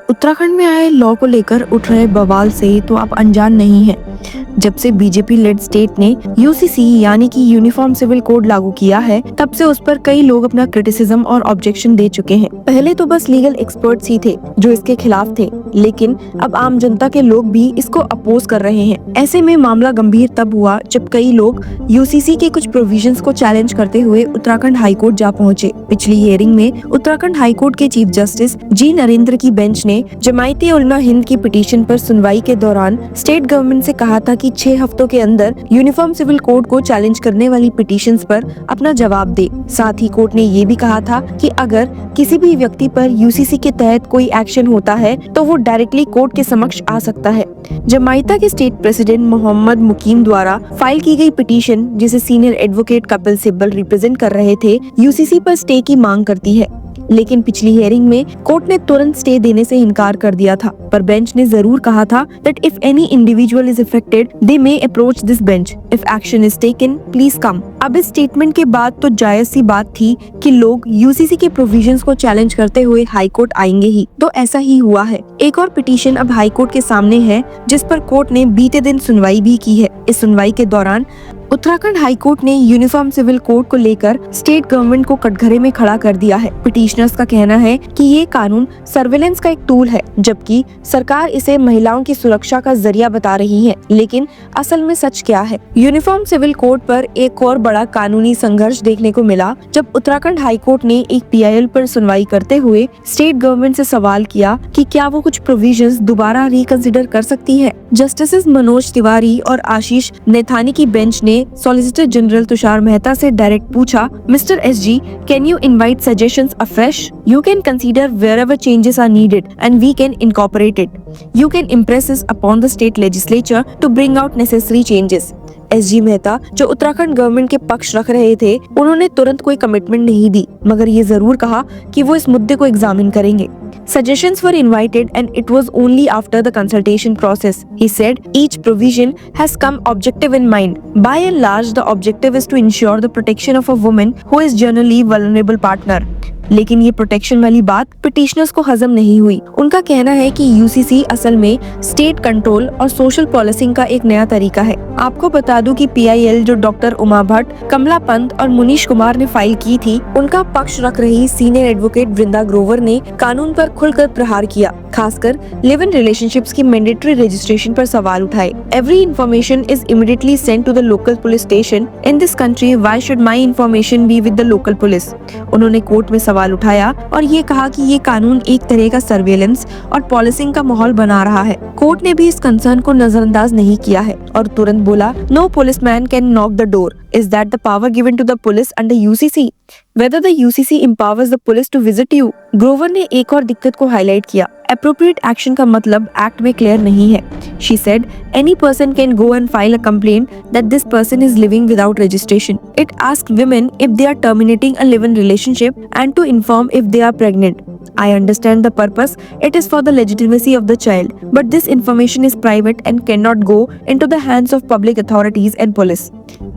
उत्तराखंड में आए लॉ को लेकर उठ रहे बवाल से तो आप अनजान नहीं हैं। जब से बीजेपी लेड स्टेट ने यूसीसी यानी कि यूनिफॉर्म सिविल कोड लागू किया है, तब से उस पर कई लोग अपना क्रिटिसिज्म और ऑब्जेक्शन दे चुके हैं। पहले तो बस लीगल एक्सपर्ट्स ही थे जो इसके खिलाफ थे, लेकिन अब आम जनता के लोग भी इसको अपोज कर रहे हैं। ऐसे में मामला गंभीर तब हुआ जब कई लोग यूसीसी के कुछ प्रोविजंस को चैलेंज करते हुए उत्तराखंड हाई कोर्ट जा पहुंचे। पिछली हियरिंग में उत्तराखंड हाई कोर्ट के चीफ जस्टिस जी नरेंद्र की बेंच ने जमायते उलमा हिंद की पिटीशन पर सुनवाई के दौरान स्टेट गवर्नमेंट से कहा था कि 6 हफ्तों के अंदर यूनिफॉर्म सिविल कोड को चैलेंज करने वाली पिटीशंस पर अपना जवाब दे। साथ ही कोर्ट ने ये भी कहा था कि अगर किसी भी व्यक्ति पर यूसीसी के तहत कोई एक्शन होता है तो वो डायरेक्टली कोर्ट के समक्ष आ सकता है। जमायता के स्टेट प्रेसिडेंट मोहम्मद मुकीम द्वारा फाइल की गई पिटीशन, जिसे senior advocate Kapil Sibal represent कर रहे थे, यूसीसी पर स्टे की मांग करती है। लेकिन पिछली हियरिंग में कोर्ट ने तुरंत स्टे देने से इनकार कर दिया था, पर बेंच ने जरूर कहा था that if any individual is affected, they may approach this bench. If action is taken, please come. अब इस स्टेटमेंट के बाद तो जायज सी बात थी कि लोग यूसीसी के प्रोविजंस को चैलेंज करते हुए हाई कोर्ट आएंगे ही, तो ऐसा ही हुआ है। एक और पिटीशन अब हाई कोर्ट के सामने है, जिस पर कोर्ट ने बीते दिन सुनवाई भी की है। इस सुनवाई के दौरान उत्तराखंड हाई कोर्ट ने यूनिफॉर्म सिविल कोड को लेकर स्टेट गवर्नमेंट को कटघरे में खड़ा कर दिया है। पिटीशनर्स का कहना है कि ये कानून सर्वेलेंस का एक टूल है, जबकि सरकार इसे महिलाओं की सुरक्षा का जरिया बता रही है। लेकिन असल में सच क्या है? यूनिफॉर्म सिविल कोड पर एक और बड़ा कानूनी संघर्ष देखने को मिला जब उत्तराखंड हाई कोर्ट ने एक पीआईएल पर सुनवाई करते हुए स्टेट गवर्नमेंट से सवाल किया कि क्या वो कुछ प्रोविजंस दोबारा रिकंसिडर कर सकती है। जस्टिस मनोज तिवारी और आशीष नेथानी की बेंच ने सॉलिसिटर जनरल तुषार मेहता से डायरेक्ट पूछा, mister SG, can you invite suggestions afresh? You can consider wherever changes are needed and we can incorporate it. You can impress us upon the state legislature to bring out necessary changes. SG Mehta, जो Uttarakhand government के पक्ष रख रहे थे, उन्होंने तुरंत कोई commitment नहीं दी, मगर ये जरूर कहा कि वो इस मुद्दे को एग्जामिन करेंगे। Suggestions were invited and it was only after the consultation process. He said each provision has come objective in mind. By and large, the objective is to ensure the protection of a woman who is generally vulnerable partner. लेकिन ये protection वाली बात petitioners को हजम नहीं हुई। उनका कहना है कि यूसीसी असल में स्टेट कंट्रोल और सोशल पॉलिसिंग का एक नया तरीका है। आपको बता दूं कि पीआईएल जो डॉक्टर उमा भट्ट, कमला पंत और मुनीश कुमार ने फाइल की थी, उनका पक्ष रख रही सीनियर एडवोकेट वृंदा ग्रोवर ने कानून पर खुलकर प्रहार किया, खासकर लिव इन रिलेशनशिप्स की मैंडेटरी रजिस्ट्रेशन पर सवाल उठाए। Every information is immediately sent to the local police station in this country, why should my information be with the local police? उन्होंने कोर्ट में सवाल उठाया और ये कहा कि ये कानून एक तरह का सर्वेलेंस और पॉलिसिंग का माहौल बना रहा है। कोर्ट ने भी इस कंसर्न को नजरअंदाज नहीं किया है और तुरंत बोला, no policeman can knock the door. Is that the power given to the police under UCC? Whether the UCC empowers the police to visit you? Grover ने एक और दिक्कत को हाईलाइट किया, appropriate action का मतलब एक्ट में क्लियर नहीं है। She said any person can go and file a complaint that this person is living without registration. It asks women if they are terminating a live-in relationship and to inform if they are pregnant. I understand the purpose. It is for the legitimacy of the child, but this information is private and cannot go into the hands of public authorities and police.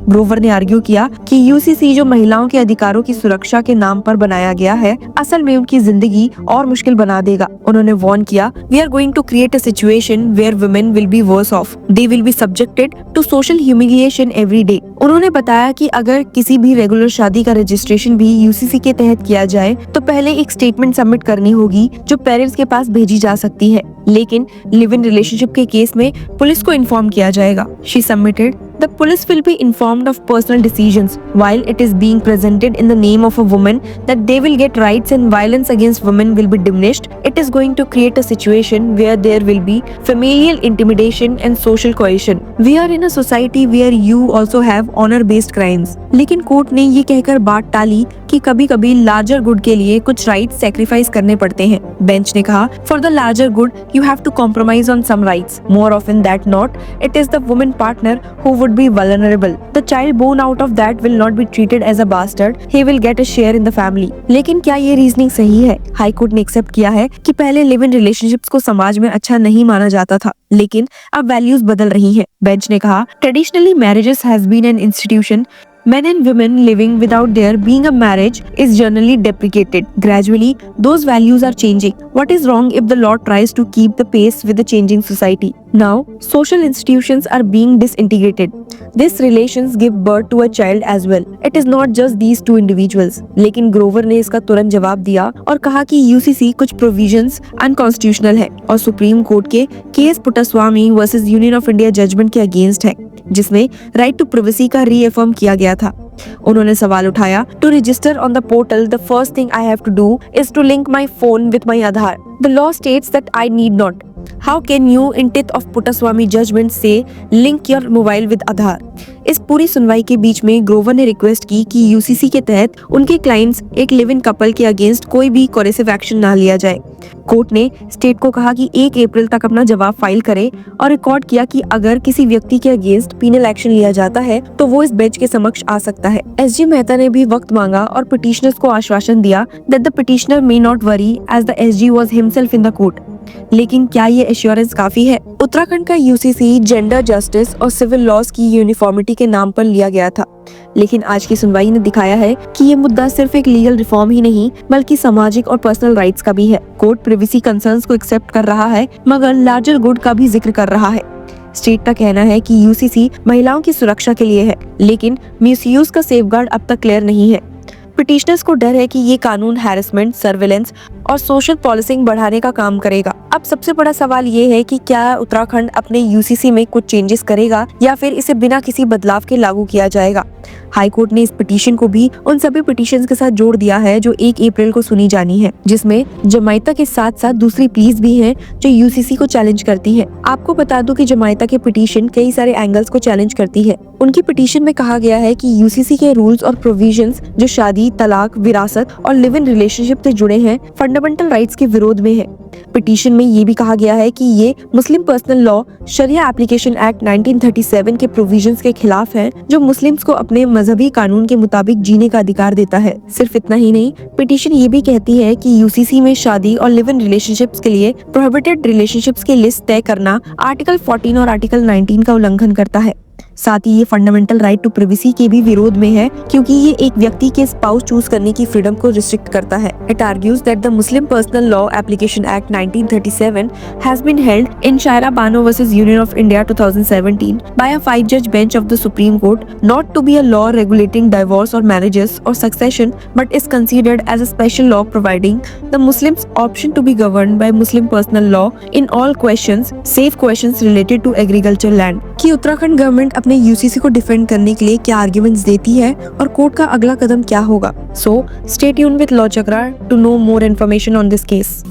Grover ने argue किया कि UCC जो महिलाओं के अधिकारों की सुरक्षा के नाम पर बनाया गया है, असल में उनकी जिंदगी और मुश्किल बना देगा। उन्होंने वार्न किया, we are going to create a situation where women will be worse off, they will be subjected to social humiliation every day. उन्होंने बताया कि अगर किसी भी रेगुलर शादी का रजिस्ट्रेशन भी यूसीसी के तहत किया जाए तो पहले एक स्टेटमेंट सबमिट करनी होगी जो पेरेंट्स के पास भेजी जा सकती है, लेकिन लिव इन रिलेशनशिप के केस में पुलिस को इन्फॉर्म किया जाएगा। She submitted, the police will be informed of personal decisions while it is being presented in the name of a woman that they will get rights and violence against women will be diminished. It is going to create a situation where there will be familial intimidation and social coercion. We are in a society where you also have honor based crimes. लेकिन court ने ये कहकर बात टाली कि कभी-कभी larger good के लिए कुछ राइट्स सैक्रिफाइस करने पड़ते हैं। बेंच ने कहा, for the larger good you have to compromise on some rights, more often that not it is the woman partner who would be vulnerable. The child born out of that will not be treated as a bastard. He will get a share in the family. लेकिन क्या ये reasoning सही है? High court ने accept किया है कि पहले लिव इन रिलेशनशिप्स को समाज में अच्छा नहीं माना जाता था, लेकिन अब वैल्यूज बदल रही हैं। बेंच ने कहा, traditionally marriages has been an institution Men and women living without there being a marriage is generally deprecated. Gradually, those values are changing. What is wrong if the law tries to keep the pace with the changing society? Now, social institutions are being disintegrated. These relations give birth to a child as well. It is not just these two individuals. लेकिन ग्रोवर ने इसका तुरंत जवाब दिया और कहा कि UCC कुछ प्रोविजंस अनकॉन्स्टिट्यूशनल है और सुप्रीम कोर्ट के case Puttaswamy versus union of India judgment के अगेंस्ट है, जिसमें राइट टू प्राइवेसी का रीअफर्म किया गया था। उन्होंने सवाल उठाया, to register on the portal the first thing I have to do is to link my phone with my Aadhaar. The law states that I need not. How can you in teeth of Puttaswamy judgment say link your mobile with आधार? इस पूरी सुनवाई के बीच में ग्रोवर ने request की कि UCC के तहत उनके क्लाइंट्स एक लिव इन कपल के अगेंस्ट कोई भी कोरेसिव एक्शन ना लिया जाए। कोर्ट ने स्टेट को कहा कि 1 अप्रैल तक अपना जवाब फाइल करे और रिकॉर्ड किया कि अगर किसी व्यक्ति के अगेंस्ट पीनल एक्शन लिया जाता है तो वो इस बेंच के समक्ष आ सकता है। एसजी मेहता ने भी वक्त मांगा और पिटिशनर्स को आश्वासन दिया that the petitioner may not worry as the SG was himself in the court. लेकिन क्या ये एश्योरेंस काफी है? उत्तराखंड का यूसीसी जेंडर जस्टिस और सिविल लॉज की यूनिफॉर्मिटी के नाम पर लिया गया था, लेकिन आज की सुनवाई ने दिखाया है कि ये मुद्दा सिर्फ एक लीगल रिफॉर्म ही नहीं बल्कि सामाजिक और पर्सनल राइट्स का भी है। कोर्ट प्राइवेसी कंसर्न्स को एक्सेप्ट कर रहा है मगर लार्जर गुड का भी जिक्र कर रहा है। स्टेट का कहना है कि यूसीसी महिलाओं की सुरक्षा के लिए है, लेकिन मिसयूज का सेफगार्ड अब तक क्लियर नहीं है। पिटिशनर्स को डर है कि ये कानून हैरेसमेंट, सर्विलेंस और सोशल पॉलिसिंग बढ़ाने का काम करेगा। अब सबसे बड़ा सवाल ये है कि क्या उत्तराखंड अपने यूसीसी में कुछ चेंजेस करेगा या फिर इसे बिना किसी बदलाव के लागू किया जाएगा। हाई कोर्ट ने इस पिटीशन को भी उन सभी पिटीशंस के साथ जोड़ दिया है जो 1 अप्रैल को सुनी जानी है, जिसमें जमायता के साथ साथ दूसरी प्लीज भी हैं जो यूसीसी को चैलेंज करती है। आपको बता दूं कि जमायता की पिटीशन कई सारे एंगल्स को चैलेंज करती है। उनकी पिटीशन में कहा गया है कि यूसीसी के रूल्स और प्रोविजंस जो शादी, तलाक, विरासत और लिव इन रिलेशनशिप से जुड़े हैं फंडामेंटल राइट्स के विरोध में है। पिटीशन में ये भी कहा गया है कि ये मुस्लिम पर्सनल लॉ शरिया एप्लीकेशन एक्ट 1937 के प्रोविजंस के खिलाफ है जो मुस्लिम्स को अपने मजहबी कानून के मुताबिक जीने का अधिकार देता है। सिर्फ इतना ही नहीं, पिटीशन ये भी कहती है कि यूसीसी में शादी और लिव इन रिलेशनशिप्स के लिए प्रोहिबिटेड रिलेशनशिप्स की लिस्ट तय करना आर्टिकल 14 और आर्टिकल 19 का उल्लंघन करता है। साथ ही ये फंडामेंटल राइट टू प्राइवेसी के भी विरोध में है क्योंकि ये एक व्यक्ति के स्पाउस चूज करने की फ्रीडम को रिस्ट्रिक्ट करता है। It argues that the Muslim personal law application act 1937 has been held in Shayara Bano versus union of India 2017 by a 5-judge bench of the Supreme Court not to be a law regulating divorce or marriages or succession but is considered as a special law providing the Muslims option to be governed by Muslim personal law in all questions save questions related to agricultural land। कि Uttarakhand government अपने UCC को defend करने के लिए क्या arguments देती है और कोर्ट का अगला कदम क्या होगा। So stay tuned with Law Chakra to know more information on this case.